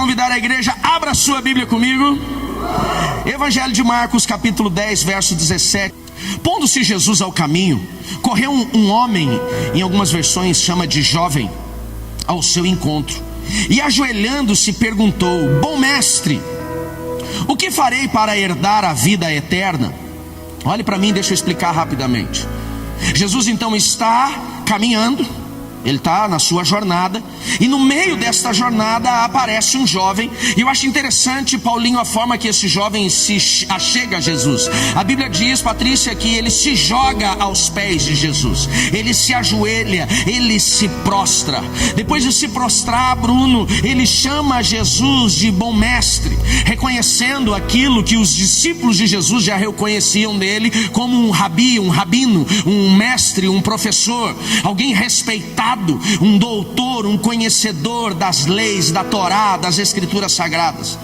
convidar a igreja, abra sua Bíblia comigo. Evangelho de Marcos, capítulo 10, verso 17. Pondo-se Jesus ao caminho, correu um homem, em algumas versões chama de jovem, ao seu encontro, e ajoelhando-se perguntou: Bom mestre, o que farei para herdar a vida eterna? Olhe para mim, deixa eu explicar rapidamente. Jesus então está caminhando, ele está na sua jornada, e no meio desta jornada aparece um jovem. E eu acho interessante, Paulinho, a forma que esse jovem se achega a Jesus. A Bíblia diz, Patrícia, que ele se joga aos pés de Jesus, ele se ajoelha, ele se prostra. Depois de se prostrar, Bruno, ele chama Jesus de bom mestre, reconhecendo aquilo que os discípulos de Jesus já reconheciam nele como um rabi, um rabino, um mestre, um professor, alguém respeitado, um doutor, um conhecedor das leis, da Torá, das escrituras sagradas.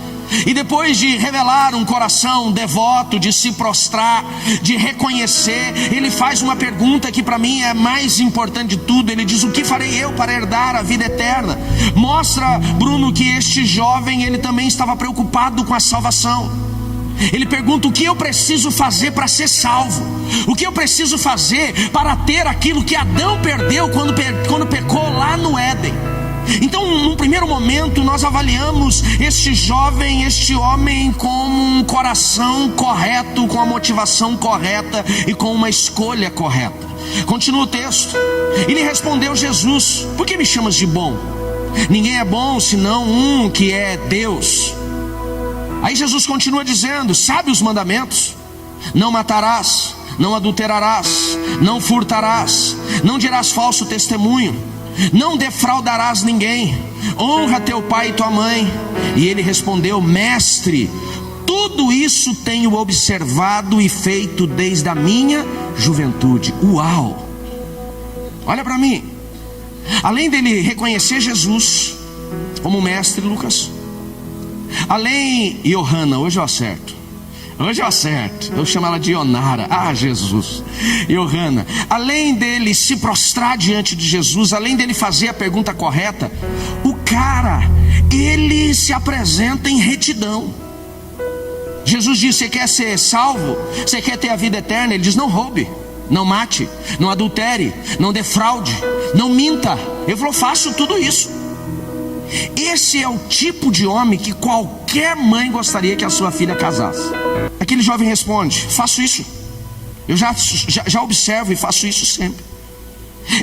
E depois de revelar um coração devoto, de se prostrar, de reconhecer, ele faz uma pergunta que para mim é mais importante de tudo. Ele diz: o que farei eu para herdar a vida eterna? Mostra, Bruno, que este jovem, ele também estava preocupado com a salvação. Ele pergunta: o que eu preciso fazer para ser salvo? O que eu preciso fazer para ter aquilo que Adão perdeu quando pecou lá no Éden? Então, num primeiro momento, nós avaliamos este jovem, este homem com um coração correto, com a motivação correta e com uma escolha correta. Continua o texto. Ele respondeu Jesus: por que me chamas de bom? Ninguém é bom senão um que é Deus. Aí Jesus continua dizendo: sabe os mandamentos? Não matarás, não adulterarás, não furtarás, não dirás falso testemunho, não defraudarás ninguém, honra teu pai e tua mãe. E ele respondeu: mestre, tudo isso tenho observado e feito desde a minha juventude. Uau! Olha para mim. Além dele reconhecer Jesus como mestre, Lucas, além, Johanna, hoje eu acerto, eu chamo ela de Ionara. Ah, Jesus, Johanna, além dele se prostrar diante de Jesus, além dele fazer a pergunta correta, o cara, ele se apresenta em retidão. Jesus diz: você quer ser salvo? Você quer ter a vida eterna? Ele diz: não roube, não mate, não adultere, não defraude, não minta. Ele falou: faço tudo isso. Esse é o tipo de homem que qualquer mãe gostaria que a sua filha casasse. Aquele jovem responde: faço isso, eu já observo e faço isso sempre.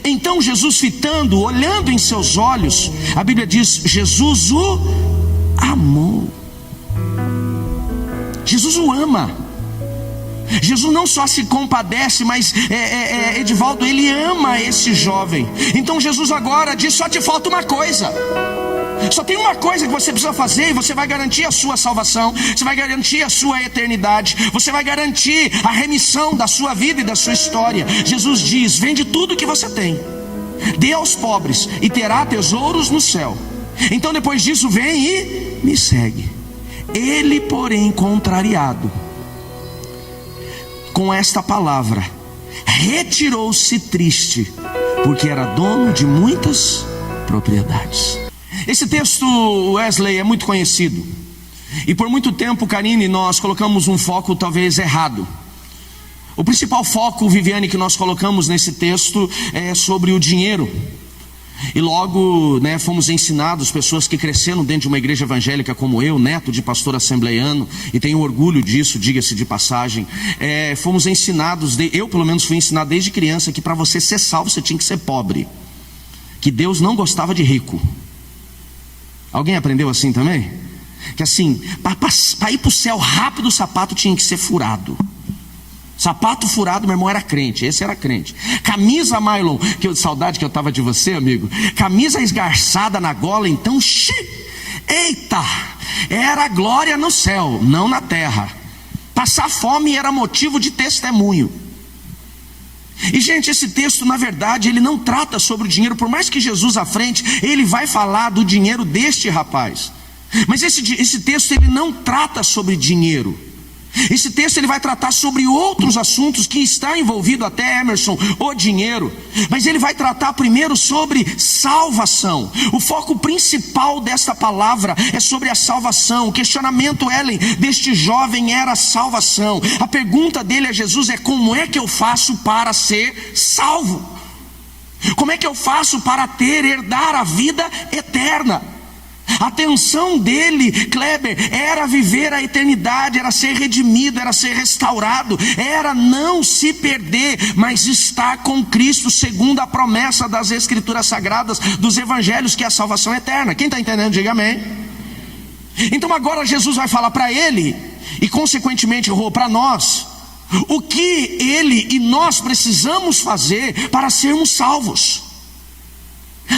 Então Jesus, fitando, olhando em seus olhos, a Bíblia diz: Jesus o amou. Jesus o ama. Jesus não só se compadece, mas Edivaldo, ele ama esse jovem. Então Jesus agora diz: só te falta uma coisa. Só tem uma coisa que você precisa fazer, e você vai garantir a sua salvação, você vai garantir a sua eternidade, você vai garantir a remissão da sua vida e da sua história. Jesus diz: vende tudo que você tem, dê aos pobres, e terá tesouros no céu. Então depois disso vem e me segue. Ele, porém, contrariado com esta palavra, retirou-se triste, porque era dono de muitas propriedades. Esse texto, Wesley, é muito conhecido, e por muito tempo, Karine, nós colocamos um foco talvez errado. O principal foco, Viviane, que nós colocamos nesse texto é sobre o dinheiro. E logo, fomos ensinados, pessoas que cresceram dentro de uma igreja evangélica como eu, neto de pastor assembleiano, e tenho orgulho disso, diga-se de passagem, fomos ensinados, eu pelo menos fui ensinado desde criança, que para você ser salvo você tinha que ser pobre, que Deus não gostava de rico. Alguém aprendeu assim também? Que assim, para ir para o céu rápido, o sapato tinha que ser furado. Sapato furado, meu irmão, era crente. Esse era crente. Camisa nylon, saudade que eu estava de você, amigo. Camisa esgarçada na gola, então, eita, era glória no céu, não na terra. Passar fome era motivo de testemunho. E gente, esse texto, na verdade, ele não trata sobre o dinheiro. Por mais que Jesus à frente, ele vai falar do dinheiro deste rapaz, mas esse texto, ele não trata sobre dinheiro. Esse texto ele vai tratar sobre outros assuntos que está envolvido até, Emerson, o dinheiro. Mas ele vai tratar primeiro sobre salvação. O foco principal desta palavra é sobre a salvação. O questionamento, Ellen, deste jovem era a salvação. A pergunta dele a Jesus é: como é que eu faço para ser salvo? Como é que eu faço para herdar a vida eterna? A atenção dele, Kleber, era viver a eternidade, era ser redimido, era ser restaurado, era não se perder, mas estar com Cristo, segundo a promessa das Escrituras Sagradas, dos Evangelhos, que é a salvação eterna. Quem está entendendo, diga amém. Então agora Jesus vai falar para ele, e consequentemente para nós, o que ele e nós precisamos fazer para sermos salvos.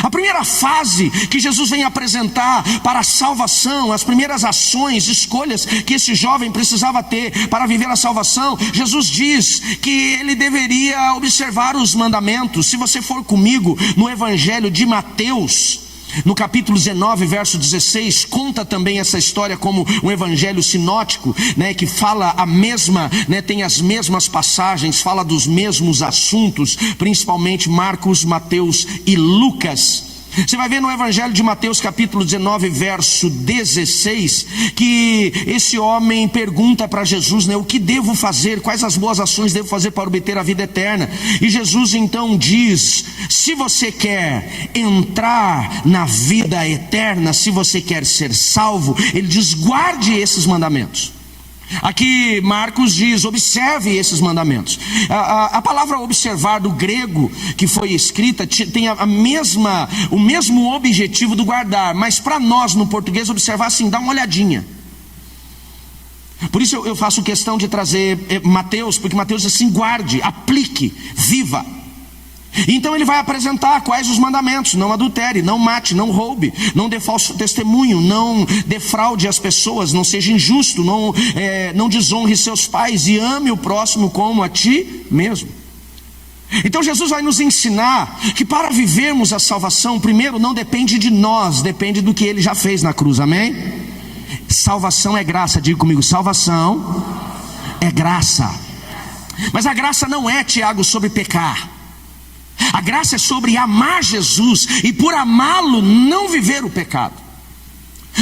A primeira fase que Jesus vem apresentar para a salvação, as primeiras ações, escolhas que esse jovem precisava ter para viver a salvação, Jesus diz que ele deveria observar os mandamentos. Se você for comigo no Evangelho de Mateus, no capítulo 19, verso 16, conta também essa história como um evangelho sinótico, né, que fala a mesma, né, tem as mesmas passagens, fala dos mesmos assuntos, principalmente Marcos, Mateus e Lucas. Você vai ver no Evangelho de Mateus capítulo 19, verso 16, que esse homem pergunta para Jesus, né, o que devo fazer, quais as boas ações devo fazer para obter a vida eterna. E Jesus então diz: se você quer entrar na vida eterna, se você quer ser salvo, ele diz: guarde esses mandamentos. Aqui Marcos diz: observe esses mandamentos. A palavra observar do grego que foi escrita tem o mesmo objetivo do guardar, mas para nós no português observar assim, dá uma olhadinha. Por isso eu faço questão de trazer Mateus, porque Mateus diz assim: guarde, aplique, viva. Então ele vai apresentar quais os mandamentos: não adultere, não mate, não roube, não dê falso testemunho, não defraude as pessoas, não seja injusto, não desonre seus pais e ame o próximo como a ti mesmo. Então Jesus vai nos ensinar que para vivermos a salvação, primeiro não depende de nós, depende do que ele já fez na cruz, amém? Salvação é graça, diga comigo: salvação é graça. Mas a graça não é, Tiago, sobre pecar. A graça é sobre amar Jesus e por amá-lo não viver o pecado.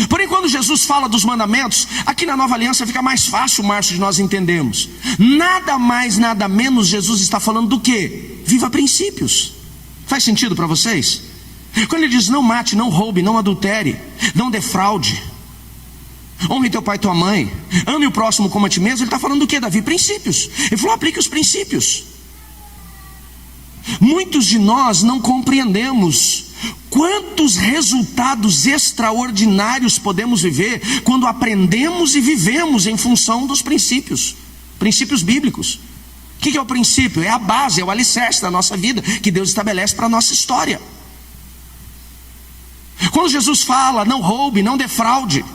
Porém, quando Jesus fala dos mandamentos, aqui na Nova Aliança fica mais fácil, Márcio, de nós entendermos. Nada mais, nada menos, Jesus está falando do quê? Viva princípios. Faz sentido para vocês? Quando ele diz: não mate, não roube, não adultere, não defraude, honre teu pai e tua mãe, ame o próximo como a ti mesmo, ele está falando do quê, Davi? Princípios. Ele falou: aplique os princípios. Muitos de nós não compreendemos quantos resultados extraordinários podemos viver quando aprendemos e vivemos em função dos princípios bíblicos. O que é o princípio? É a base, é o alicerce da nossa vida que Deus estabelece para a nossa história. Quando Jesus fala: não roube, não defraude,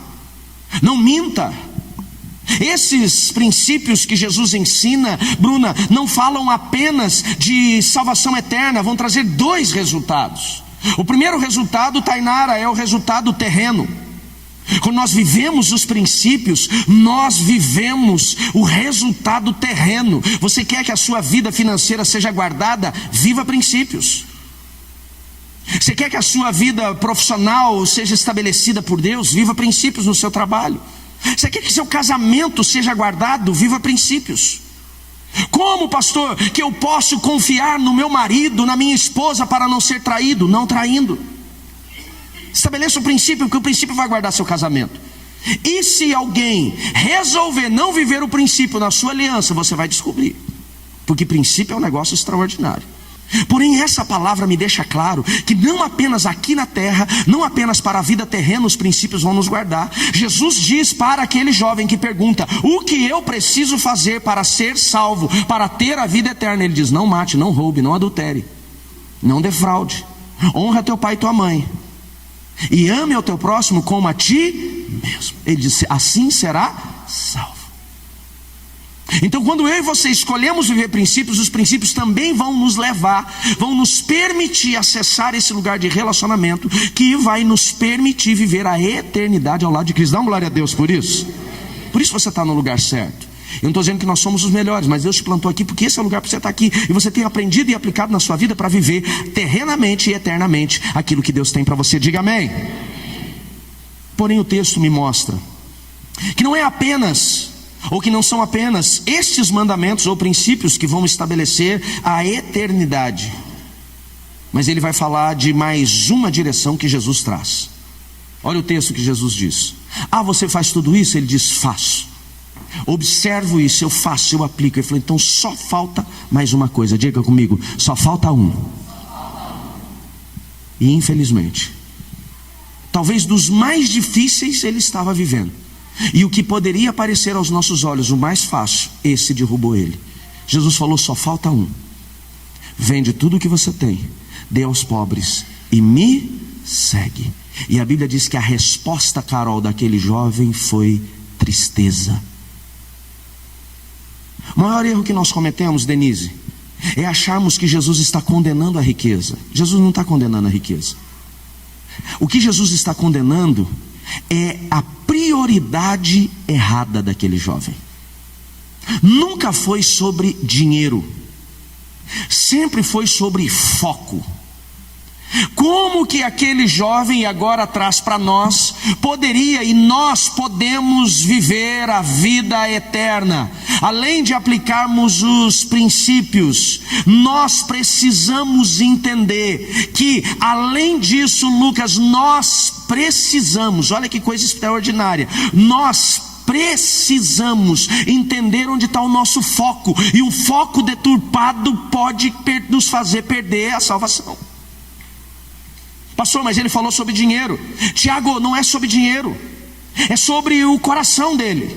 não minta, esses princípios que Jesus ensina, Bruna, não falam apenas de salvação eterna, vão trazer dois resultados. O primeiro resultado, Tainara, é o resultado terreno. Quando nós vivemos os princípios, nós vivemos o resultado terreno. Você quer que a sua vida financeira seja guardada? Viva princípios. Você quer que a sua vida profissional seja estabelecida por Deus? Viva princípios no seu trabalho. Você quer que seu casamento seja guardado? Viva princípios. Como, pastor, que eu posso confiar no meu marido, na minha esposa, para não ser traído? Não traindo. Estabeleça o princípio, porque o princípio vai guardar seu casamento. E se alguém resolver não viver o princípio na sua aliança, você vai descobrir, porque princípio é um negócio extraordinário. Porém, essa palavra me deixa claro que não apenas aqui na terra, não apenas para a vida terrena os princípios vão nos guardar. Jesus diz para aquele jovem que pergunta: o que eu preciso fazer para ser salvo, para ter a vida eterna? Ele diz: não mate, não roube, não adultere, não defraude, honra teu pai e tua mãe, e ame ao teu próximo como a ti mesmo. Ele diz: assim será salvo. Então, quando eu e você escolhemos viver princípios, os princípios também vão nos levar, vão nos permitir acessar esse lugar de relacionamento que vai nos permitir viver a eternidade ao lado de Cristo. Dá uma glória a Deus por isso. Por isso você está no lugar certo. Eu não estou dizendo que nós somos os melhores, mas Deus te plantou aqui porque esse é o lugar para você estar aqui. E você tem aprendido e aplicado na sua vida para viver terrenamente e eternamente aquilo que Deus tem para você. Diga amém. Porém o texto me mostra que não é apenas, ou que não são apenas estes mandamentos ou princípios que vão estabelecer a eternidade, mas ele vai falar de mais uma direção que Jesus traz. Olha o texto que Jesus diz: ah, você faz tudo isso? Ele diz: faço. Observo isso, eu faço, eu aplico. Ele falou: então só falta mais uma coisa. Diga comigo: só falta um. E infelizmente, talvez dos mais difíceis ele estava vivendo, e o que poderia parecer aos nossos olhos o mais fácil, esse derrubou ele. Jesus falou: só falta um. Vende tudo o que você tem, dê aos pobres e me segue. E a Bíblia diz que a resposta, Carol, daquele jovem foi tristeza. O maior erro que nós cometemos, Denise, é acharmos que Jesus está condenando a riqueza. Jesus não está condenando a riqueza. O que Jesus está condenando é a prioridade errada daquele jovem. Nunca foi sobre dinheiro, sempre foi sobre foco. Como que aquele jovem, e agora traz para nós, poderia e nós podemos viver a vida eterna? Além de aplicarmos os princípios, nós precisamos entender que, além disso, Lucas, nós precisamos, olha que coisa extraordinária, nós precisamos entender onde está o nosso foco, e um foco deturpado pode nos fazer perder a salvação. Pastor, mas ele falou sobre dinheiro. Tiago, não é sobre dinheiro, é sobre o coração dele.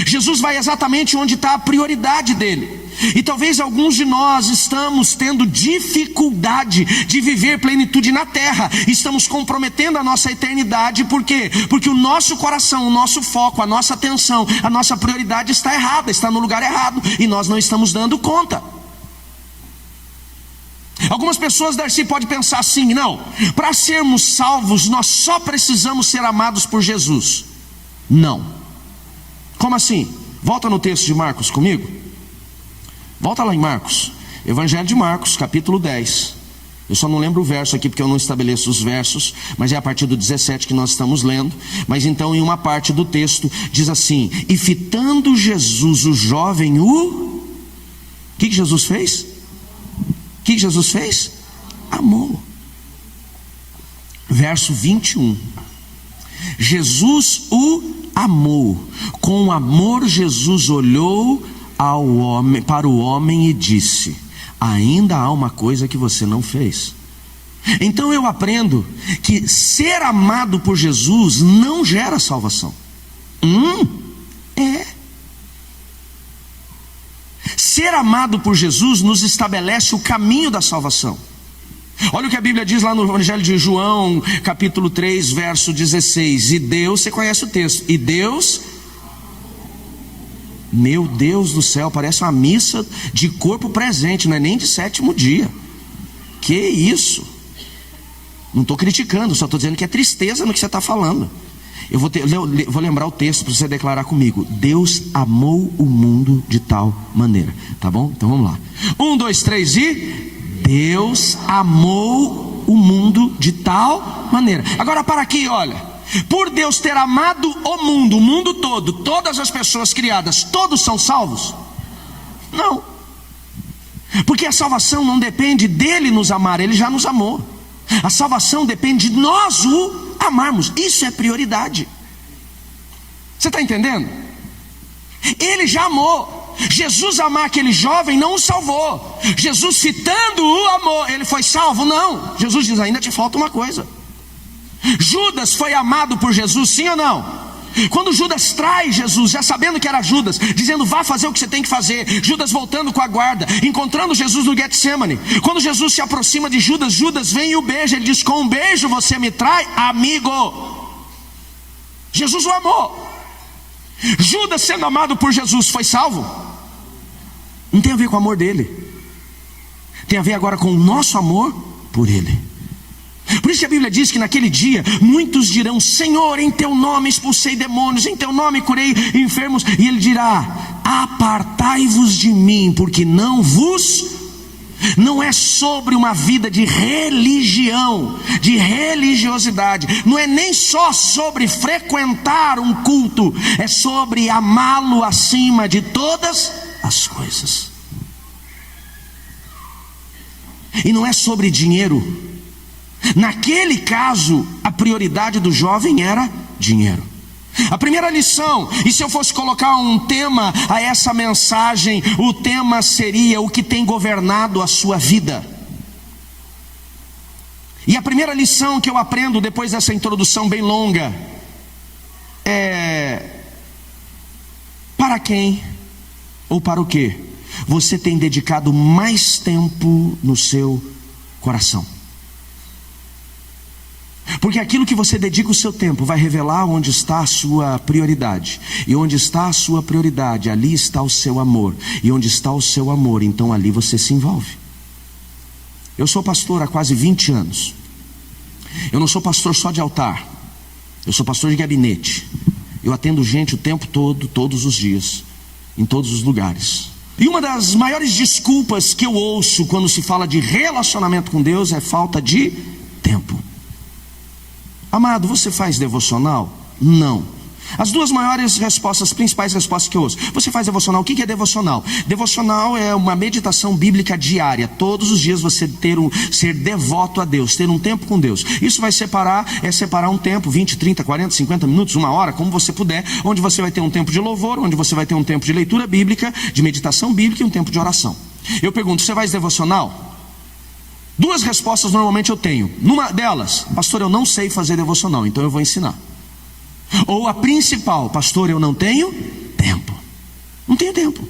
Jesus vai exatamente onde está a prioridade dele. E talvez alguns de nós estamos tendo dificuldade de viver plenitude na terra. Estamos comprometendo a nossa eternidade. Por quê? Porque o nosso coração, o nosso foco, a nossa atenção, a nossa prioridade está errada, está no lugar errado, e nós não estamos dando conta. Algumas pessoas, Darcy, podem pensar assim: não, para sermos salvos nós só precisamos ser amados por Jesus. Não. Como assim? Volta no texto de Marcos comigo. Volta lá em Marcos, Evangelho de Marcos, capítulo 10. Eu só não lembro o verso aqui porque eu não estabeleço os versos, mas é a partir do 17 que nós estamos lendo. Mas então em uma parte do texto diz assim: e fitando Jesus o jovem, o que Jesus fez? O que Jesus fez? Amou. Verso 21. Jesus o amou. Com amor Jesus olhou para o homem e disse: ainda há uma coisa que você não fez. Então eu aprendo que ser amado por Jesus não gera salvação. Ser amado por Jesus nos estabelece o caminho da salvação. Olha o que a Bíblia diz lá no Evangelho de João, capítulo 3, verso 16. E Deus, você conhece o texto, e Deus, meu Deus do céu, parece uma missa de corpo presente, não é nem de sétimo dia. Que isso? Não estou criticando, só estou dizendo que é tristeza no que você está falando. Eu vou lembrar o texto para você declarar comigo. Deus amou o mundo de tal maneira. Tá bom? Então vamos lá. 1, 2, 3 e... Deus amou o mundo de tal maneira. Agora para aqui, olha. Por Deus ter amado o mundo todo, todas as pessoas criadas, todos são salvos? Não. Porque a salvação não depende dele nos amar, ele já nos amou. A salvação depende de nós o amarmos. Isso é prioridade. Você está entendendo? Ele já amou. Jesus amar aquele jovem não o salvou. Jesus citando o amor, ele foi salvo? Não. Jesus diz: ainda te falta uma coisa. Judas foi amado por Jesus, sim ou não? Quando Judas traz Jesus, já sabendo que era Judas, dizendo: vá fazer o que você tem que fazer. Judas voltando com a guarda, encontrando Jesus no Getsemane. Quando Jesus se aproxima de Judas, Judas vem e o beija. Ele diz: com um beijo você me trai, amigo. Jesus o amou. Judas, sendo amado por Jesus, foi salvo? Não tem a ver com o amor dele, tem a ver agora com o nosso amor por ele. Por isso que a Bíblia diz que naquele dia muitos dirão: Senhor, em teu nome expulsei demônios, em teu nome curei enfermos. E ele dirá: apartai-vos de mim, porque não é sobre uma vida de religião, de religiosidade, não é nem só sobre frequentar um culto, é sobre amá-lo acima de todas as coisas. E não é sobre dinheiro. Naquele caso, a prioridade do jovem era dinheiro. A primeira lição, e se eu fosse colocar um tema a essa mensagem, o tema seria o que tem governado a sua vida. E a primeira lição que eu aprendo depois dessa introdução bem longa é: para quem ou para o que você tem dedicado mais tempo no seu coração? Porque aquilo que você dedica o seu tempo vai revelar onde está a sua prioridade. E onde está a sua prioridade, ali está o seu amor. E onde está o seu amor, então ali você se envolve. Eu sou pastor há quase 20 anos. Eu não sou pastor só de altar. Eu sou pastor de gabinete. Eu atendo gente o tempo todo, todos os dias, em todos os lugares. E uma das maiores desculpas que eu ouço quando se fala de relacionamento com Deus é falta de tempo. Amado, você faz devocional? Não. As duas maiores respostas, principais respostas que eu ouço: você faz devocional? O que é devocional? Devocional é uma meditação bíblica diária. Todos os dias você ser devoto a Deus, ter um tempo com Deus. Isso vai separar um tempo, 20, 30, 40, 50 minutos, uma hora, como você puder, onde você vai ter um tempo de louvor, onde você vai ter um tempo de leitura bíblica, de meditação bíblica e um tempo de oração. Eu pergunto: você faz devocional? Duas respostas normalmente eu tenho. Numa delas: pastor, eu não sei fazer devocional, então eu vou ensinar. Ou a principal: pastor, eu não tenho tempo. Não tenho tempo.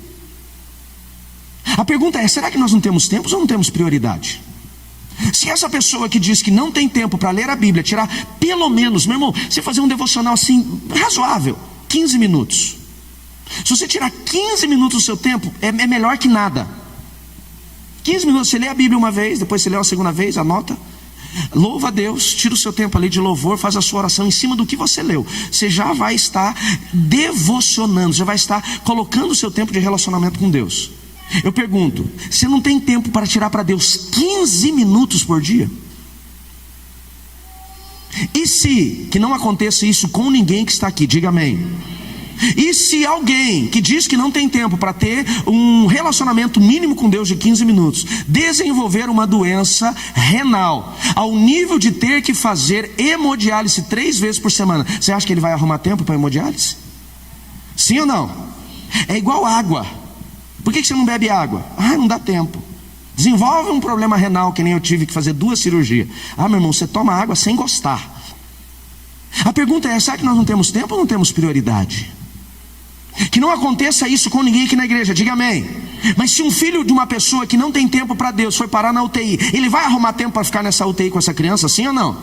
A pergunta é: será que nós não temos tempo ou não temos prioridade? Se essa pessoa que diz que não tem tempo para ler a Bíblia, tirar pelo menos, meu irmão, você fazer um devocional assim, razoável, 15 minutos. Se você tirar 15 minutos do seu tempo, é melhor que nada. 15 minutos, você lê a Bíblia uma vez, depois você lê uma segunda vez, anota, louva a Deus, tira o seu tempo ali de louvor, faz a sua oração em cima do que você leu. Você já vai estar devocionando, já vai estar colocando o seu tempo de relacionamento com Deus. Eu pergunto: você não tem tempo para tirar para Deus 15 minutos por dia? E se que não aconteça isso com ninguém que está aqui, diga amém. E se alguém que diz que não tem tempo para ter um relacionamento mínimo com Deus de 15 minutos desenvolver uma doença renal ao nível de ter que fazer hemodiálise 3 vezes por semana, você acha que ele vai arrumar tempo para hemodiálise? Sim ou não? É igual água. Por que você não bebe água? Não dá tempo. Desenvolve um problema renal, que nem eu tive que fazer 2 cirurgias. Meu irmão, você toma água sem gostar. A pergunta é: será que nós não temos tempo ou não temos prioridade? Que não aconteça isso com ninguém aqui na igreja, diga amém. Mas se um filho de uma pessoa que não tem tempo para Deus foi parar na UTI, ele vai arrumar tempo para ficar nessa UTI com essa criança, sim ou não?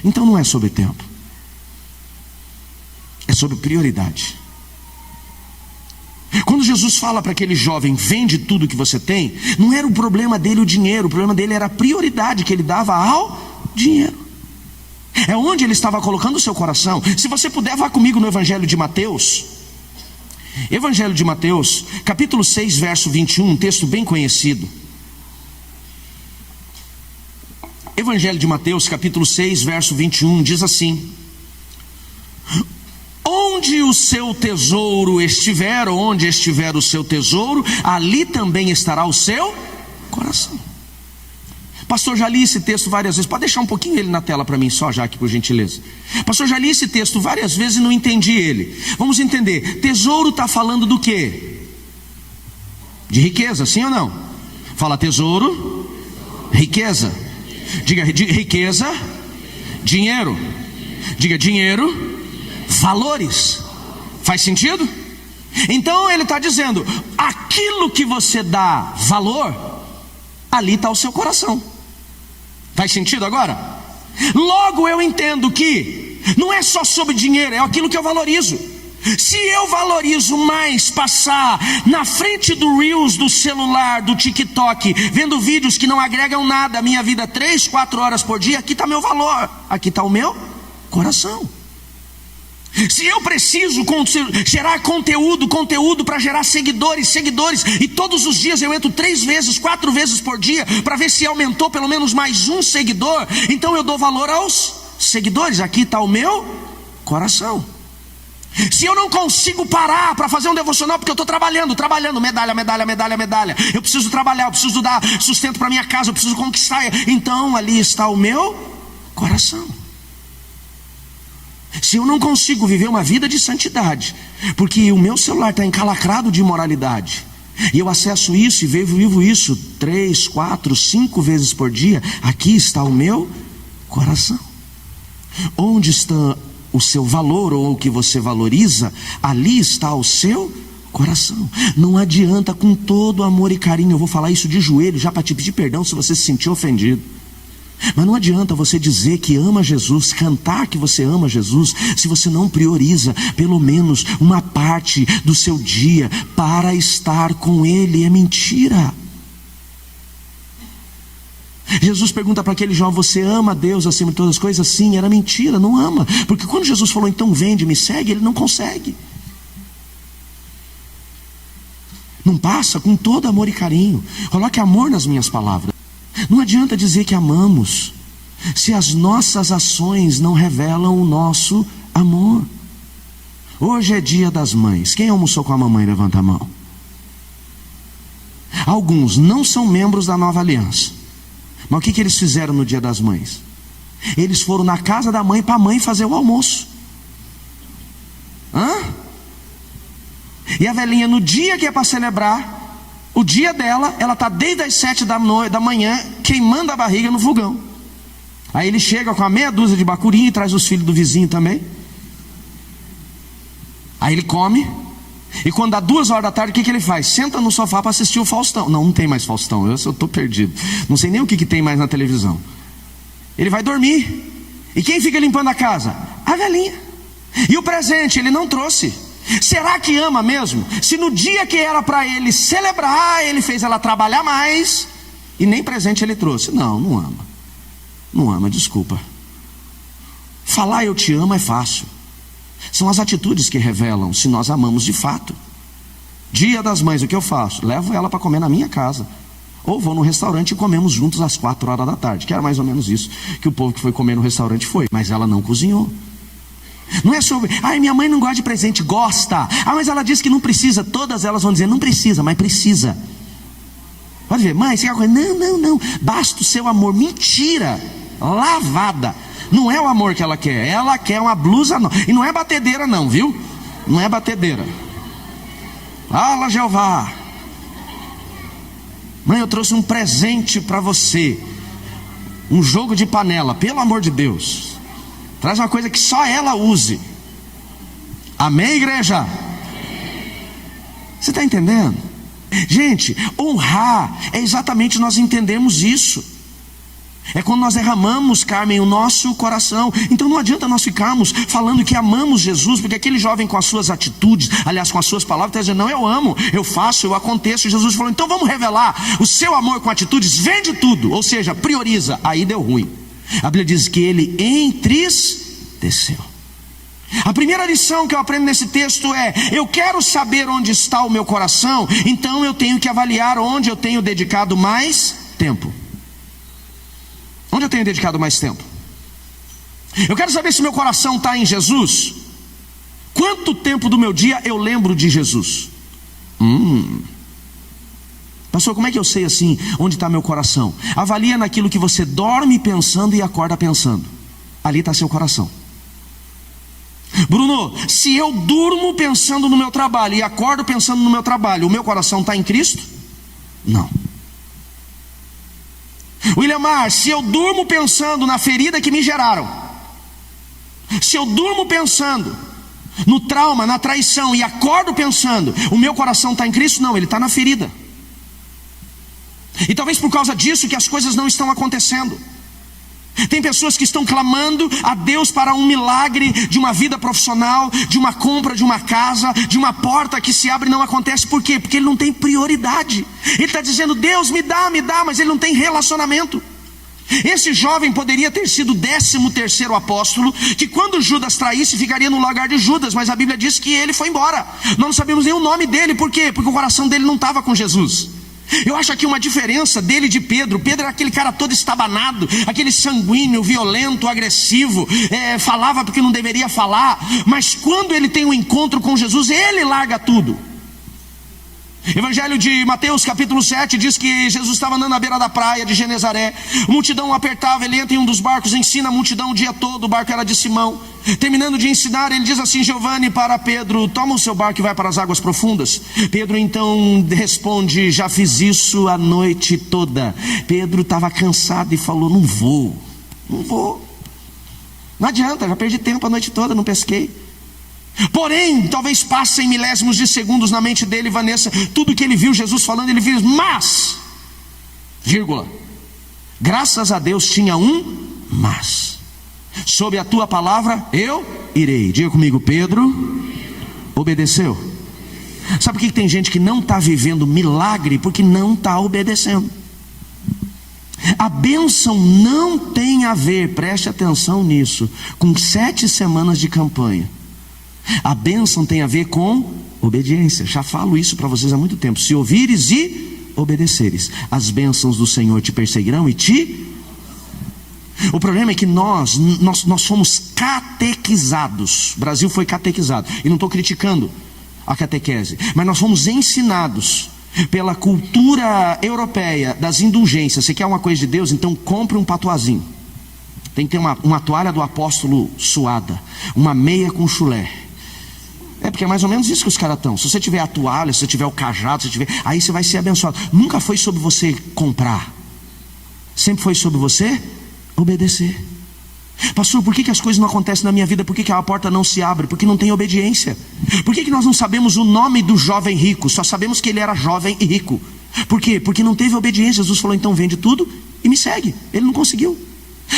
Então não é sobre tempo, é sobre prioridade. Quando Jesus fala para aquele jovem: vende tudo que você tem, não era o problema dele o dinheiro, o problema dele era a prioridade que ele dava ao dinheiro. É onde ele estava colocando o seu coração. Se você puder, vá comigo no Evangelho de Mateus. Evangelho de Mateus, capítulo 6, verso 21, um texto bem conhecido. Evangelho de Mateus, capítulo 6, verso 21, diz assim: onde o seu tesouro estiver, ou onde estiver o seu tesouro, ali também estará o seu coração. Pastor, já li esse texto várias vezes. Pode deixar um pouquinho ele na tela para mim só, Jaque, por gentileza. Pastor, já li esse texto várias vezes e não entendi ele. Vamos entender. Tesouro está falando do quê? De riqueza, sim ou não? Fala tesouro, riqueza. Diga riqueza, dinheiro. Diga dinheiro, valores. Faz sentido? Então ele está dizendo: aquilo que você dá valor, ali está o seu coração. Faz sentido agora? Logo eu entendo que não é só sobre dinheiro, é aquilo que eu valorizo. Se eu valorizo mais passar na frente do Reels, do celular, do TikTok, vendo vídeos que não agregam nada à minha vida 3, 4 horas por dia, aqui está meu valor, aqui está o meu coração. Se eu preciso gerar conteúdo para gerar seguidores, e todos os dias eu entro 3 vezes, 4 vezes por dia, para ver se aumentou pelo menos mais um seguidor, então eu dou valor aos seguidores. Aqui está o meu coração. Se eu não consigo parar para fazer um devocional, porque eu estou trabalhando, medalha, eu preciso trabalhar, eu preciso dar sustento para minha casa, eu preciso conquistar, então ali está o meu coração. Se eu não consigo viver uma vida de santidade, porque o meu celular está encalacrado de imoralidade, e eu acesso isso e vivo isso 3, 4, 5 vezes por dia, aqui está o meu coração. Onde está o seu valor, ou o que você valoriza, ali está o seu coração. Não adianta, com todo amor e carinho, eu vou falar isso de joelho, já para te pedir perdão se você se sentiu ofendido, mas não adianta você dizer que ama Jesus, cantar que você ama Jesus, se você não prioriza pelo menos uma parte do seu dia para estar com Ele. É mentira. Jesus pergunta para aquele jovem: você ama a Deus acima de todas as coisas? Sim. Era mentira, não ama. Porque quando Jesus falou, então vende, me segue, ele não consegue. Não passa. Com todo amor e carinho, coloque amor nas minhas palavras. Não adianta dizer que amamos, se as nossas ações não revelam o nosso amor. Hoje é dia das mães. Quem almoçou com a mamãe, levanta a mão. Alguns não são membros da Nova Aliança, mas o que eles fizeram no dia das mães? Eles foram na casa da mãe para a mãe fazer o almoço. E a velhinha, no dia que é para celebrar o dia dela, ela está desde as 7 da manhã queimando a barriga no fogão. Aí ele chega com a meia dúzia de bacurinha e traz os filhos do vizinho também. Aí ele come. E quando dá 2 horas da tarde, o que ele faz? Senta no sofá para assistir o Faustão. Não tem mais Faustão, eu estou perdido. Não sei nem o que tem mais na televisão. Ele vai dormir. E quem fica limpando a casa? A velhinha. E o presente ele não trouxe. Será que ama mesmo? Se no dia que era para ele celebrar, ele fez ela trabalhar mais e nem presente ele trouxe. Não ama. Não ama, desculpa. Falar eu te amo é fácil. São as atitudes que revelam se nós amamos de fato. Dia das mães, o que eu faço? Levo ela para comer na minha casa. Ou vou no restaurante e comemos juntos às 4 horas da tarde. Que era mais ou menos isso que o povo que foi comer no restaurante foi. Mas ela não cozinhou. Não é sobre, minha mãe não gosta de presente. Gosta. Mas ela disse que não precisa. Todas elas vão dizer, não precisa, mas precisa. Pode ver, mãe, você quer coisa? Não, basta o seu amor. Mentira, lavada. Não é o amor que ela quer uma blusa nova. E não é batedeira não, viu? Não é batedeira. Fala, Jeová. Mãe, eu trouxe um presente para você. Um jogo de panela, pelo amor de Deus. Traz uma coisa que só ela use. Amém, igreja? Você está entendendo? Gente, honrar é exatamente nós entendemos isso. É quando nós derramamos, Carmen, o nosso coração. Então não adianta nós ficarmos falando que amamos Jesus, porque aquele jovem com as suas atitudes, aliás com as suas palavras, está dizendo, não, eu amo, eu faço, eu aconteço. Jesus falou, então vamos revelar o seu amor com atitudes, vende tudo, ou seja, prioriza. Aí deu ruim. A Bíblia diz que ele entristeceu. A primeira lição que eu aprendo nesse texto é: eu quero saber onde está o meu coração, então eu tenho que avaliar onde eu tenho dedicado mais tempo. Onde eu tenho dedicado mais tempo? Eu quero saber se meu coração está em Jesus. Quanto tempo do meu dia eu lembro de Jesus? Pastor, como é que eu sei assim onde está meu coração? Avalia naquilo que você dorme pensando e acorda pensando. Ali está seu coração. Bruno, se eu durmo pensando no meu trabalho e acordo pensando no meu trabalho, o meu coração está em Cristo? Não. Williamar, se eu durmo pensando na ferida que me geraram, se eu durmo pensando no trauma, na traição e acordo pensando, o meu coração está em Cristo? Não, ele está na ferida. E talvez por causa disso que as coisas não estão acontecendo. Tem pessoas que estão clamando a Deus para um milagre de uma vida profissional, de uma compra de uma casa, de uma porta que se abre e não acontece. Por quê? Porque ele não tem prioridade. Ele está dizendo, Deus me dá, mas ele não tem relacionamento. Esse jovem poderia ter sido o 13º apóstolo, que quando Judas traísse, ficaria no lugar de Judas, mas a Bíblia diz que ele foi embora. Nós não sabemos nem o nome dele, por quê? Porque o coração dele não estava com Jesus. Eu acho aqui uma diferença dele e de Pedro. Pedro era aquele cara todo estabanado, aquele sanguíneo, violento, agressivo, falava porque não deveria falar, mas quando ele tem um encontro com Jesus, ele larga tudo. Evangelho de Mateus capítulo 7 diz que Jesus estava andando à beira da praia de Genezaré. A multidão o apertava, ele entra em um dos barcos, ensina a multidão o dia todo. O barco era de Simão. Terminando de ensinar, ele diz assim: Giovanni, para Pedro, toma o seu barco e vai para as águas profundas. Pedro então responde: já fiz isso a noite toda. Pedro estava cansado e falou: não vou. Não adianta, já perdi tempo a noite toda, não pesquei. Porém, talvez passem milésimos de segundos na mente dele, Vanessa, tudo que ele viu Jesus falando, ele viu, mas, vírgula, graças a Deus tinha um mas. Sob a tua palavra eu irei. Diga comigo: Pedro obedeceu. Sabe por que tem gente que não está vivendo milagre? Porque não está obedecendo. A bênção não tem a ver, preste atenção nisso, com 7 semanas de campanha. A bênção tem a ver com obediência. Já falo isso para vocês há muito tempo. Se ouvires e obedeceres, as bênçãos do Senhor te perseguirão e te... O problema é que nós somos catequizados. O Brasil foi catequizado. E não estou criticando a catequese, mas nós fomos ensinados pela cultura europeia das indulgências. Você quer uma coisa de Deus? Então compre um patuazinho. Tem que ter uma toalha do apóstolo suada, uma meia com chulé. Porque é mais ou menos isso que os caras estão. Se você tiver a toalha, se você tiver o cajado, aí você vai ser abençoado. Nunca foi sobre você comprar. Sempre foi sobre você obedecer. Pastor, por que as coisas não acontecem na minha vida? Por que a porta não se abre? Porque não tem obediência. Por que nós não sabemos o nome do jovem rico? Só sabemos que ele era jovem e rico. Por quê? Porque não teve obediência. Jesus falou: então vende tudo e me segue. Ele não conseguiu.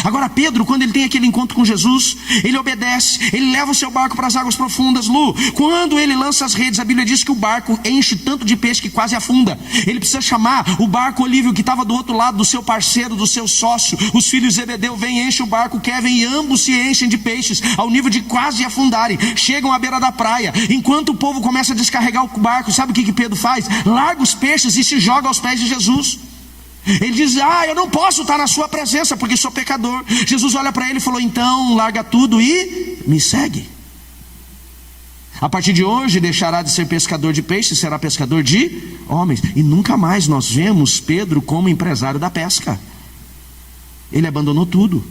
Agora Pedro, quando ele tem aquele encontro com Jesus, ele obedece, ele leva o seu barco para as águas profundas. Lu, quando ele lança as redes, a Bíblia diz que o barco enche tanto de peixe que quase afunda. Ele precisa chamar o barco Olívio, que estava do outro lado, do seu parceiro, do seu sócio. Os filhos de Zebedeu vêm, enchem o barco Kevin, e ambos se enchem de peixes, ao nível de quase afundarem. Chegam à beira da praia, enquanto o povo começa a descarregar o barco, sabe o que Pedro faz? Larga os peixes e se joga aos pés de Jesus. Ele diz: eu não posso estar na sua presença porque sou pecador. Jesus olha para ele e falou: então larga tudo e me segue. A partir de hoje deixará de ser pescador de peixes, será pescador de homens. E nunca mais nós vemos Pedro como empresário da pesca. Ele abandonou tudo.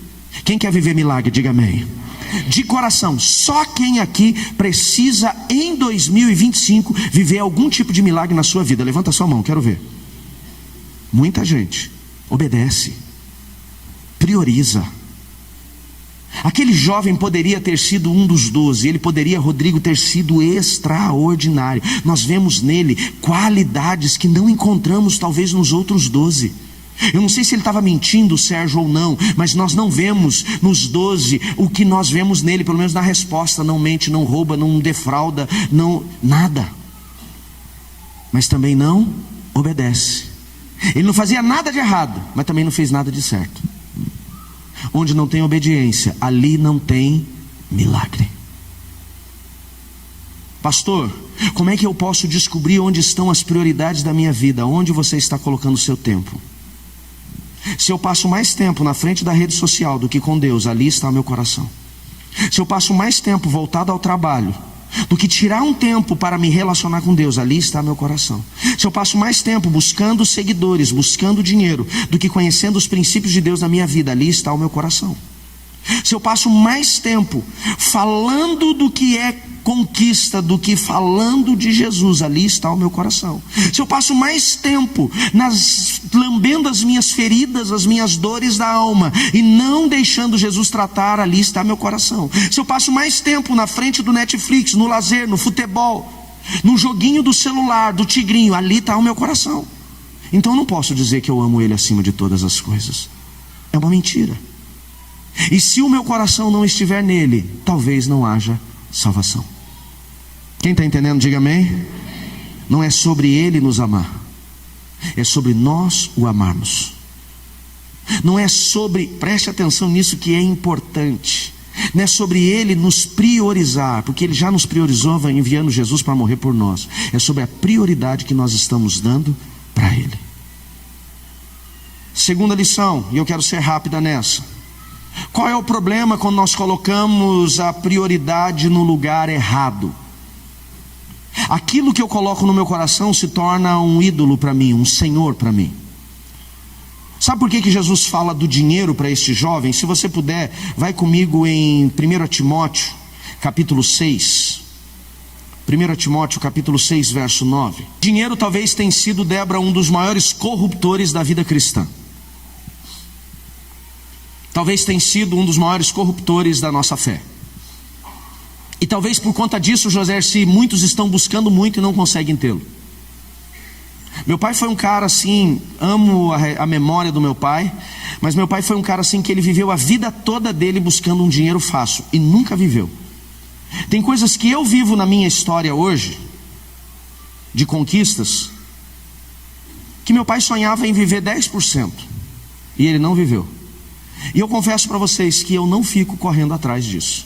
Quem quer viver milagre, diga amém. De coração, só quem aqui precisa em 2025 viver algum tipo de milagre na sua vida? Levanta sua mão, quero ver. Muita gente obedece, prioriza. Aquele jovem poderia ter sido um dos 12. Ele poderia, Rodrigo, ter sido extraordinário. Nós vemos nele qualidades que não encontramos talvez nos outros 12. Eu não sei se ele estava mentindo, Sérgio, ou não, mas nós não vemos nos 12 o que nós vemos nele, pelo menos na resposta. Não mente, não rouba, não defrauda, não, nada. Mas também não obedece. Ele não fazia nada de errado, mas também não fez nada de certo. Onde não tem obediência, ali não tem milagre. Pastor, como é que eu posso descobrir onde estão as prioridades da minha vida? Onde você está colocando o seu tempo? Se eu passo mais tempo na frente da rede social do que com Deus, ali está o meu coração. Se eu passo mais tempo voltado ao trabalho do que tirar um tempo para me relacionar com Deus, ali está meu coração. Se eu passo mais tempo buscando seguidores, buscando dinheiro, do que conhecendo os princípios de Deus na minha vida, ali está o meu coração. Se eu passo mais tempo falando do que é conquista do que falando de Jesus, ali está o meu coração. Se eu passo mais tempo lambendo as minhas feridas, as minhas dores da alma, e não deixando Jesus tratar, ali está meu coração. Se eu passo mais tempo na frente do Netflix, no lazer, no futebol, no joguinho do celular, do tigrinho, ali está o meu coração. Então eu não posso dizer que eu amo Ele acima de todas as coisas. É uma mentira. E se o meu coração não estiver nele, talvez não haja salvação. Quem está entendendo, diga amém. Não é sobre Ele nos amar, é sobre nós o amarmos. Não é sobre, preste atenção nisso que é importante, não é sobre Ele nos priorizar, porque Ele já nos priorizou enviando Jesus para morrer por nós. É sobre a prioridade que nós estamos dando para Ele. Segunda lição, e eu quero ser rápida nessa. Qual é o problema quando nós colocamos a prioridade no lugar errado? Aquilo que eu coloco no meu coração se torna um ídolo para mim, um senhor para mim. Sabe por que Jesus fala do dinheiro para este jovem? Se você puder, vai comigo em 1 Timóteo, capítulo 6. 1 Timóteo, capítulo 6, verso 9. Dinheiro talvez tenha sido, Débora, um dos maiores corruptores da vida cristã. Talvez tenha sido um dos maiores corruptores da nossa fé. E talvez por conta disso, José, se muitos estão buscando muito e não conseguem tê-lo. Meu pai foi um cara assim, amo a memória do meu pai, mas meu pai foi um cara assim que ele viveu a vida toda dele buscando um dinheiro fácil e nunca viveu. Tem coisas que eu vivo na minha história hoje, de conquistas, que meu pai sonhava em viver 10% e ele não viveu. E eu confesso para vocês que eu não fico correndo atrás disso.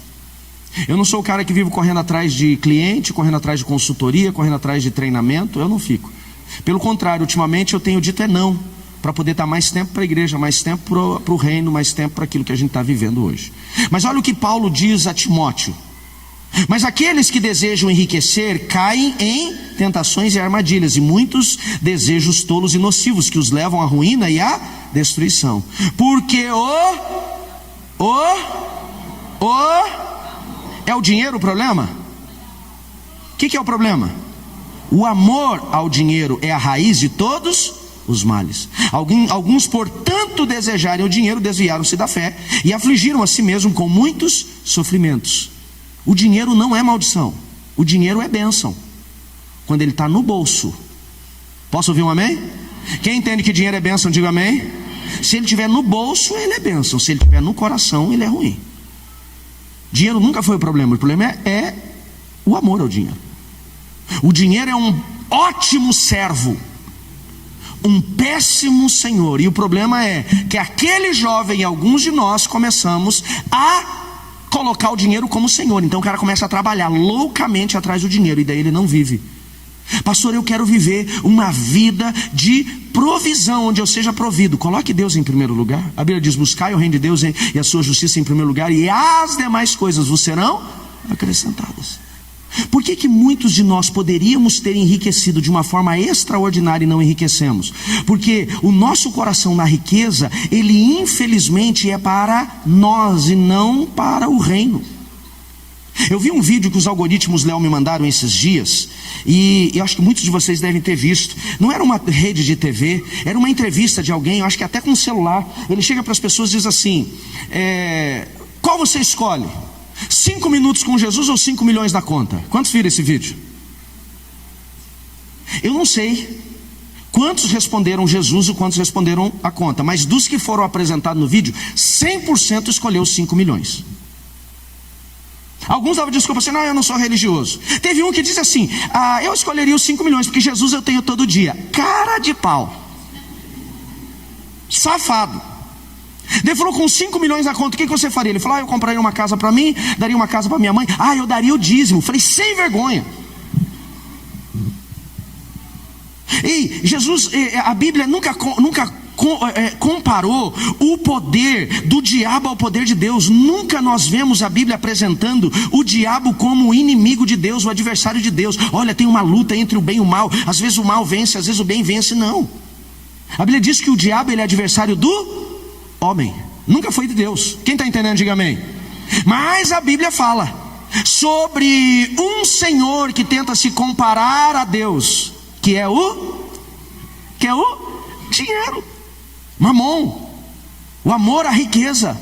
Eu não sou o cara que vive correndo atrás de cliente, correndo atrás de consultoria, correndo atrás de treinamento, eu não fico. Pelo contrário, ultimamente eu tenho dito não, para poder estar mais tempo para a igreja, mais tempo para o reino, mais tempo para aquilo que a gente está vivendo hoje. Mas olha o que Paulo diz a Timóteo: mas aqueles que desejam enriquecer caem em tentações e armadilhas, e muitos desejos tolos e nocivos que os levam à ruína e à destruição. Porque é o dinheiro o problema? O que é o problema? O amor ao dinheiro é a raiz de todos os males. Alguns, por tanto desejarem o dinheiro, desviaram-se da fé e afligiram a si mesmos com muitos sofrimentos. O dinheiro não é maldição, o dinheiro é bênção, quando ele está no bolso. Posso ouvir um amém? Quem entende que dinheiro é bênção, diga amém. Se ele estiver no bolso, ele é bênção. Se ele estiver no coração, ele é ruim. Dinheiro nunca foi o problema é o amor ao dinheiro. O dinheiro é um ótimo servo, um péssimo senhor. E o problema é que aquele jovem e alguns de nós começamos a colocar o dinheiro como senhor. Então o cara começa a trabalhar loucamente atrás do dinheiro e daí ele não vive. Pastor, eu quero viver uma vida de provisão, onde eu seja provido. Coloque Deus em primeiro lugar. A Bíblia diz: buscai o reino de Deus e a sua justiça em primeiro lugar, e as demais coisas vos serão acrescentadas. Por que muitos de nós poderíamos ter enriquecido de uma forma extraordinária e não enriquecemos? Porque o nosso coração na riqueza, ele infelizmente é para nós e não para o reino. Eu vi um vídeo que os algoritmos Léo me mandaram esses dias, e eu acho que muitos de vocês devem ter visto. Não era uma rede de TV, era uma entrevista de alguém, eu acho que até com um celular. Ele chega para as pessoas e diz assim: qual você escolhe? 5 minutos com Jesus ou 5 milhões na conta? Quantos viram esse vídeo? Eu não sei quantos responderam Jesus e quantos responderam a conta, mas dos que foram apresentados no vídeo, 100% escolheu 5 milhões. Alguns davam desculpa assim: não, eu não sou religioso. Teve um que disse assim: eu escolheria os 5 milhões, porque Jesus eu tenho todo dia. Cara de pau, safado. Ele falou: com 5 milhões na conta, o que você faria? Ele falou: eu compraria uma casa para mim, daria uma casa para minha mãe. Eu daria o dízimo. Falei: sem vergonha. E Jesus, a Bíblia nunca comparou o poder do diabo ao poder de Deus. Nunca nós vemos a Bíblia apresentando o diabo como o inimigo de Deus, o adversário de Deus. Olha, tem uma luta entre o bem e o mal. Às vezes o mal vence, às vezes o bem vence. Não. A Bíblia diz que o diabo ele é adversário do homem, nunca foi de Deus. Quem está entendendo, diga amém. Mas a Bíblia fala sobre um senhor que tenta se comparar a Deus, que é o dinheiro, mamon, o amor à riqueza.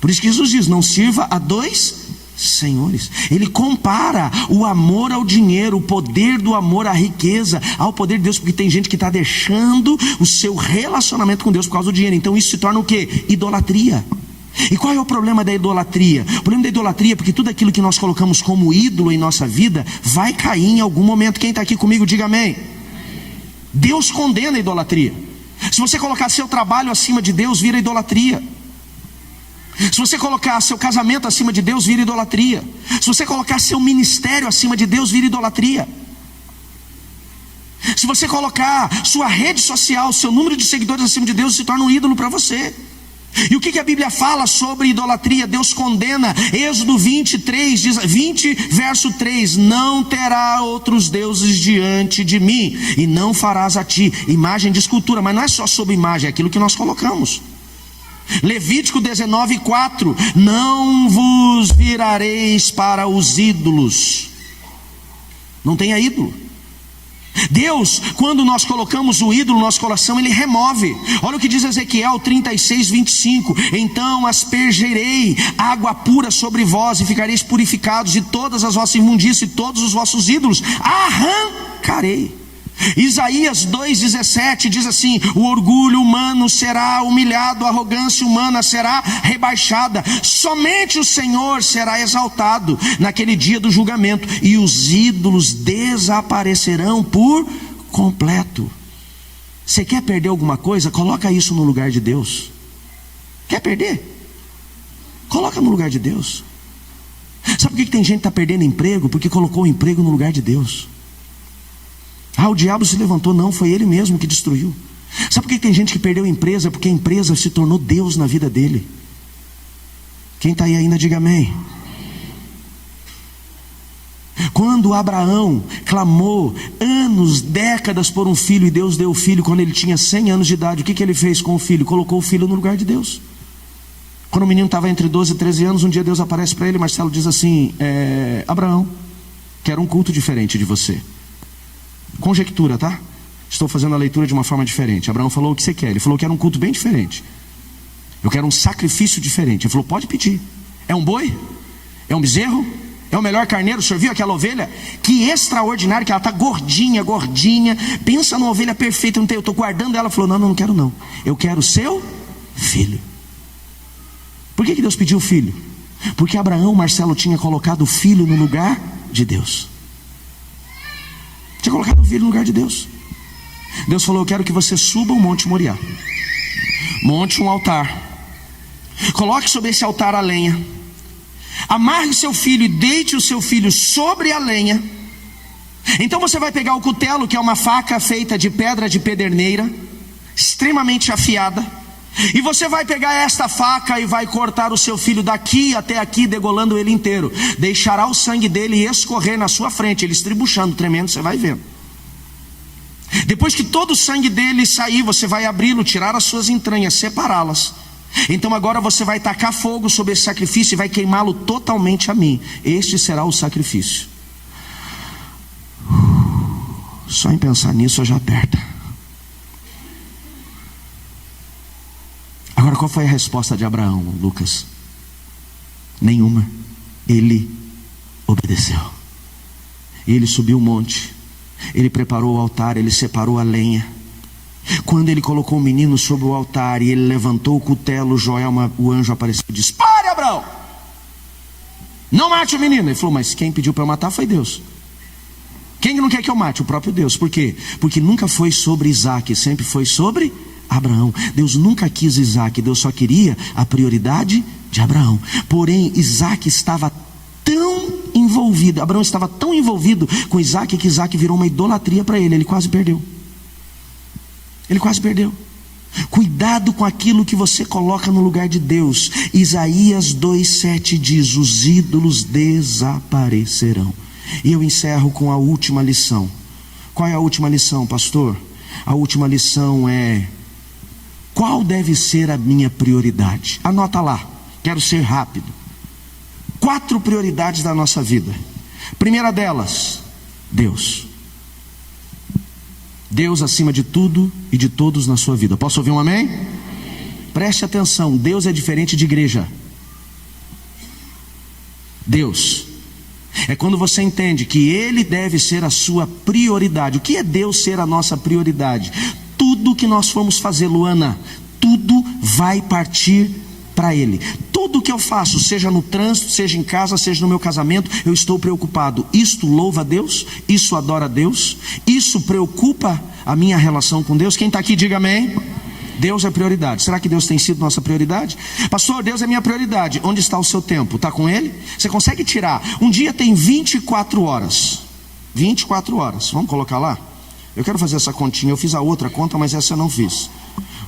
Por isso que Jesus diz: não sirva a dois senhores. Ele compara o amor ao dinheiro, o poder do amor à riqueza, ao poder de Deus, porque tem gente que está deixando o seu relacionamento com Deus por causa do dinheiro. Então isso se torna o quê? Idolatria. E qual é o problema da idolatria? O problema da idolatria é porque tudo aquilo que nós colocamos como ídolo em nossa vida vai cair em algum momento. Quem está aqui comigo, diga amém. Deus condena a idolatria. Se você colocar seu trabalho acima de Deus, vira idolatria. Se você colocar seu casamento acima de Deus, vira idolatria. Se você colocar seu ministério acima de Deus, vira idolatria. Se você colocar sua rede social, seu número de seguidores acima de Deus, se torna um ídolo para você. E o que a Bíblia fala sobre idolatria? Deus condena. Êxodo 23, 20 verso 3: não terá outros deuses diante de mim, e não farás a ti imagem de escultura. Mas não é só sobre imagem, é aquilo que nós colocamos. Levítico 19:4: não vos virareis para os ídolos. Não tenha ídolo. Deus, quando nós colocamos o ídolo no nosso coração, Ele remove. Olha o que diz Ezequiel 36:25: então aspergerei água pura sobre vós, e ficareis purificados, e todas as vossas imundícias e todos os vossos ídolos arrancarei. Isaías 2:17 diz assim: o orgulho humano será humilhado, a arrogância humana será rebaixada, somente o Senhor será exaltado naquele dia do julgamento, e os ídolos desaparecerão por completo. Você quer perder alguma coisa? Coloca isso no lugar de Deus. Quer perder? Coloca no lugar de Deus. Sabe por que tem gente que está perdendo emprego? Porque colocou o emprego no lugar de Deus. O diabo se levantou. Não, foi ele mesmo que destruiu. Sabe por que tem gente que perdeu a empresa? Porque a empresa se tornou Deus na vida dele. Quem está aí ainda, diga amém. Quando Abraão clamou anos, décadas por um filho, e Deus deu o filho quando ele tinha 100 anos de idade, o que ele fez com o filho? Colocou o filho no lugar de Deus. Quando o menino estava entre 12 e 13 anos, um dia Deus aparece para ele. Marcelo diz assim: Abraão, quero um culto diferente de você. Conjectura, tá? Estou fazendo a leitura de uma forma diferente. Abraão falou: o que você quer? Ele falou: quero um culto bem diferente. Eu quero um sacrifício diferente. Ele falou: pode pedir. É um boi? É um bezerro? É o melhor carneiro? O senhor viu aquela ovelha? Que extraordinário, que ela está gordinha, gordinha. Pensa numa ovelha perfeita. Eu estou guardando ela. Ele falou: não quero não. Eu quero o seu filho. Por que Deus pediu o filho? Porque Abraão, Marcelo, tinha colocado o filho no lugar de Deus. Tinha colocado o filho no lugar de Deus. Deus falou: eu quero que você suba o Monte Moriá. Monte um altar. Coloque sobre esse altar a lenha. Amarre seu filho e deite o seu filho sobre a lenha. Então você vai pegar o cutelo, que é uma faca feita de pedra de pederneira, extremamente afiada. E você vai pegar esta faca e vai cortar o seu filho daqui até aqui, degolando ele inteiro. Deixará o sangue dele escorrer na sua frente, ele estribuchando, tremendo, você vai vendo. Depois que todo o sangue dele sair, você vai abri-lo, tirar as suas entranhas, separá-las. Então agora você vai tacar fogo sobre esse sacrifício e vai queimá-lo totalmente a mim. Este será o sacrifício. Só em pensar nisso eu já aperta. Agora, qual foi a resposta de Abraão, Lucas? Nenhuma. Ele obedeceu. Ele subiu o monte. Ele preparou o altar. Ele separou a lenha. Quando ele colocou o menino sobre o altar e ele levantou o cutelo, Joel, o anjo apareceu e disse: pare, Abraão! Não mate o menino. Ele falou: mas quem pediu para eu matar foi Deus. Quem não quer que eu mate? O próprio Deus. Por quê? Porque nunca foi sobre Isaac, sempre foi sobre Abraão. Deus nunca quis Isaac, Deus só queria a prioridade de Abraão. Porém, Isaac estava tão envolvido, Abraão estava tão envolvido com Isaac, que Isaac virou uma idolatria para ele. Ele quase perdeu. Ele quase perdeu. Cuidado com aquilo que você coloca no lugar de Deus. Isaías 2:7 diz: os ídolos desaparecerão. E eu encerro com a última lição. Qual é a última lição, pastor? A última lição é: qual deve ser a minha prioridade? Anota lá, quero ser rápido. 4 prioridades da nossa vida. Primeira delas, Deus. Deus acima de tudo e de todos na sua vida. Posso ouvir um amém? Amém. Preste atenção, Deus é diferente de igreja. Deus é quando você entende que Ele deve ser a sua prioridade. O que é Deus ser a nossa prioridade? Tudo que nós formos fazer, Luana, tudo vai partir para Ele. Tudo que eu faço, seja no trânsito, seja em casa, seja no meu casamento, eu estou preocupado. Isto louva a Deus? Isso adora a Deus? Isso preocupa a minha relação com Deus? Quem está aqui, diga amém. Deus é prioridade. Será que Deus tem sido nossa prioridade? Pastor, Deus é minha prioridade. Onde está o seu tempo? Está com Ele? Você consegue tirar? Um dia tem 24 horas. 24 horas. Vamos colocar lá? Eu quero fazer essa continha. Eu fiz a outra conta, mas essa eu não fiz.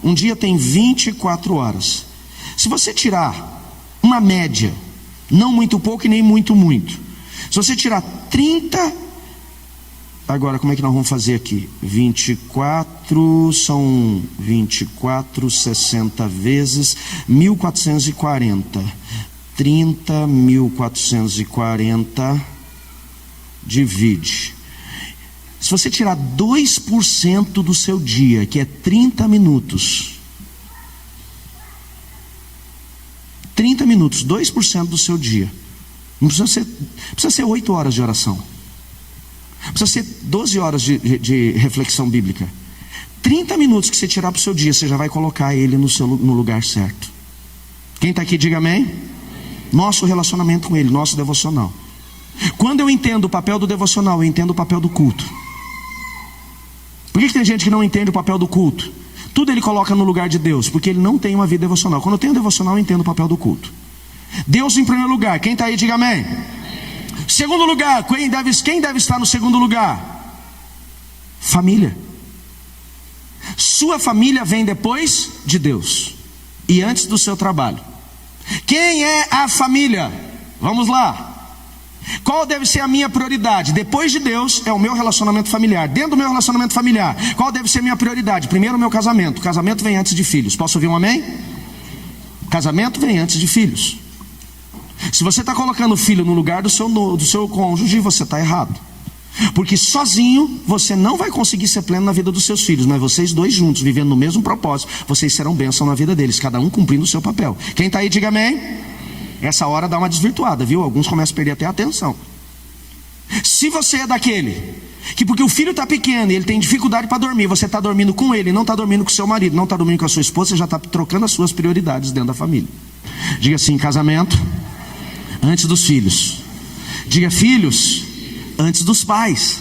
Um dia tem 24 horas. Se você tirar uma média, não muito pouco e nem muito. Se você tirar 30... Agora, como é que nós vamos fazer aqui? 24, são 24, 60 vezes 1440. 30, 1440, divide. Se você tirar 2% do seu dia, que é 30 minutos. 30 minutos, 2% do seu dia. Não precisa ser 8 horas de oração. Precisa ser 12 horas de reflexão bíblica. 30 minutos que você tirar para o seu dia, você já vai colocar ele no lugar certo. Quem está aqui, diga amém. Nosso relacionamento com ele, nosso devocional. Quando eu entendo o papel do devocional, eu entendo o papel do culto. Por que tem gente que não entende o papel do culto? Tudo ele coloca no lugar de Deus, porque ele não tem uma vida devocional. Quando eu tenho devocional, eu entendo o papel do culto. Deus em primeiro lugar. Quem está aí, diga amém. Segundo lugar, quem deve estar no segundo lugar? Família. Sua família vem depois de Deus e antes do seu trabalho. Quem é a família? Vamos lá. Qual deve ser a minha prioridade? Depois de Deus é o meu relacionamento familiar. Dentro do meu relacionamento familiar, qual deve ser a minha prioridade? Primeiro o meu casamento. O casamento vem antes de filhos. Posso ouvir um amém? Casamento vem antes de filhos. Se você está colocando o filho no lugar do seu cônjuge, você está errado. Porque sozinho você não vai conseguir ser pleno na vida dos seus filhos. Mas vocês dois juntos, vivendo no mesmo propósito, vocês serão bênção na vida deles, cada um cumprindo o seu papel. Quem está aí, diga amém. Essa hora dá uma desvirtuada, viu? Alguns começam a perder até a atenção. Se você é daquele que porque o filho está pequeno e ele tem dificuldade para dormir, você está dormindo com ele, não está dormindo com seu marido, não está dormindo com a sua esposa, você já está trocando as suas prioridades dentro da família. Diga assim: casamento antes dos filhos. Diga: filhos antes dos pais.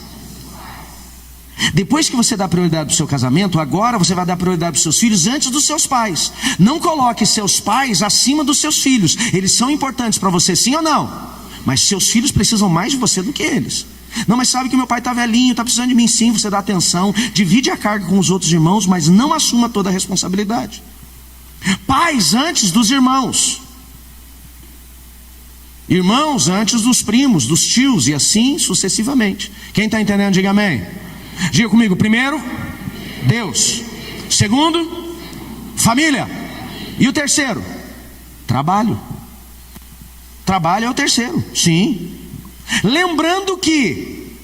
Depois que você dá prioridade para o seu casamento, agora você vai dar prioridade para os seus filhos antes dos seus pais. Não coloque seus pais acima dos seus filhos. Eles são importantes para você, sim ou não? Mas seus filhos precisam mais de você do que eles. Não, mas sabe que meu pai está velhinho, está precisando de mim. Sim, você dá atenção, divide a carga com os outros irmãos, mas não assuma toda a responsabilidade. Pais antes dos irmãos. Irmãos antes dos primos, dos tios, e assim sucessivamente. Quem está entendendo, diga amém. Diga comigo: primeiro, Deus. Segundo, família. E o terceiro? Trabalho. Trabalho é o terceiro, sim. Lembrando que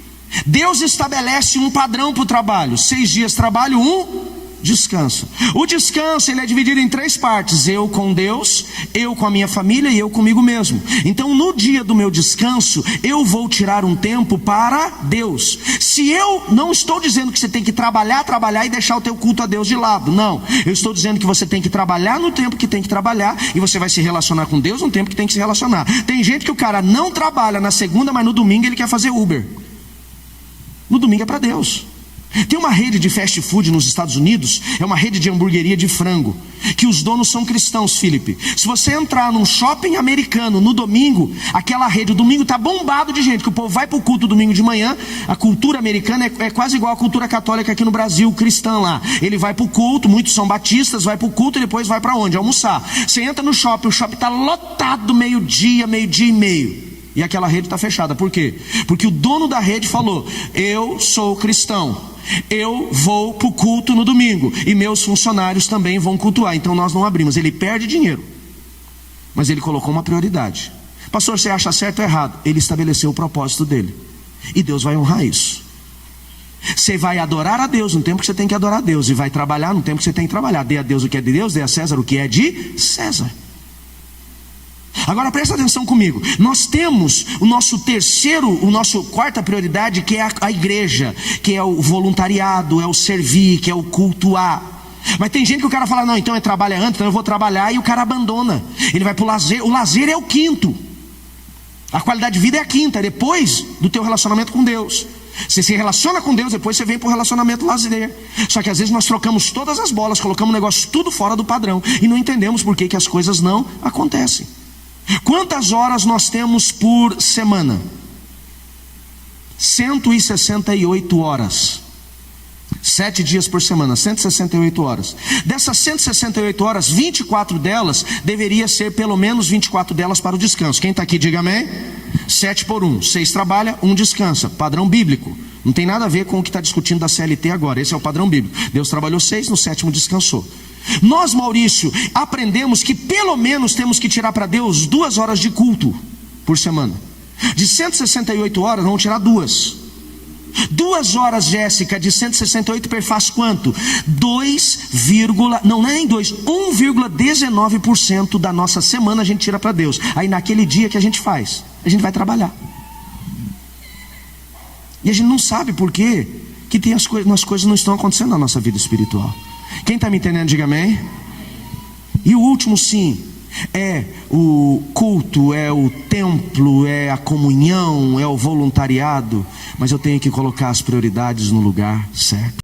Deus estabelece um padrão para o trabalho: 6 dias trabalho, 1 descanso. O descanso ele é dividido em 3 partes: eu com Deus, eu com a minha família e eu comigo mesmo. Então no dia do meu descanso eu vou tirar um tempo para Deus. Se eu não estou dizendo que você tem que trabalhar e deixar o teu culto a Deus de lado, não. Eu estou dizendo que você tem que trabalhar no tempo que tem que trabalhar, e você vai se relacionar com Deus no tempo que tem que se relacionar. Tem gente que o cara não trabalha na segunda, mas no domingo ele quer fazer Uber. No domingo é para Deus. Tem uma rede de fast food nos Estados Unidos, é uma rede de hamburgueria de frango, que os donos são cristãos, Felipe. Se você entrar num shopping americano no domingo, aquela rede, o domingo está bombado de gente, que o povo vai para o culto domingo de manhã. A cultura americana é quase igual à cultura católica aqui no Brasil, cristã lá. Ele vai para o culto, muitos são batistas, vai para o culto e depois vai para onde? Almoçar. Você entra no shopping, o shopping está lotado meio-dia e meio. E aquela rede está fechada. Por quê? Porque o dono da rede falou: eu sou cristão, eu vou para o culto no domingo, e meus funcionários também vão cultuar, então nós não abrimos. Ele perde dinheiro, mas ele colocou uma prioridade. Pastor, você acha certo ou errado? Ele estabeleceu o propósito dele, e Deus vai honrar isso. Você vai adorar a Deus no tempo que você tem que adorar a Deus, e vai trabalhar no tempo que você tem que trabalhar. Dê a Deus o que é de Deus, dê a César o que é de César. Agora presta atenção comigo. Nós temos o nosso quarta prioridade, que é a igreja, que é o voluntariado, é o servir, que é o cultuar. Mas tem gente que o cara fala: não, então é trabalhar antes, então eu vou trabalhar, e o cara abandona. Ele vai para o lazer. O lazer é o quinto. A qualidade de vida é a quinta, é depois do teu relacionamento com Deus. Você se relaciona com Deus, depois você vem para o relacionamento lazer. Só que às vezes nós trocamos todas as bolas, colocamos o negócio tudo fora do padrão e não entendemos por que as coisas não acontecem. Quantas horas nós temos por semana? 168 horas. 7 dias por semana, 168 horas. Dessas 168 horas, 24 delas deveria ser pelo menos 24 delas para o descanso. Quem está aqui, diga amém. 7 por 1, 6 trabalha, 1 descansa. Padrão bíblico. Não tem nada a ver com o que está discutindo da CLT agora. Esse é o padrão bíblico. Deus trabalhou 6, no 7º descansou. Nós, Maurício, aprendemos que pelo menos temos que tirar para Deus 2 horas de culto por semana. De 168 horas, vamos tirar 2. 2 horas, Jéssica, de 168 perfaz quanto? 1,19% da nossa semana a gente tira para Deus. Aí naquele dia que a gente faz, a gente vai trabalhar. E a gente não sabe por quê que tem as coisas não estão acontecendo na nossa vida espiritual. Quem está me entendendo, diga amém. E o último sim, é o culto, é o templo, é a comunhão, é o voluntariado. Mas eu tenho que colocar as prioridades no lugar certo.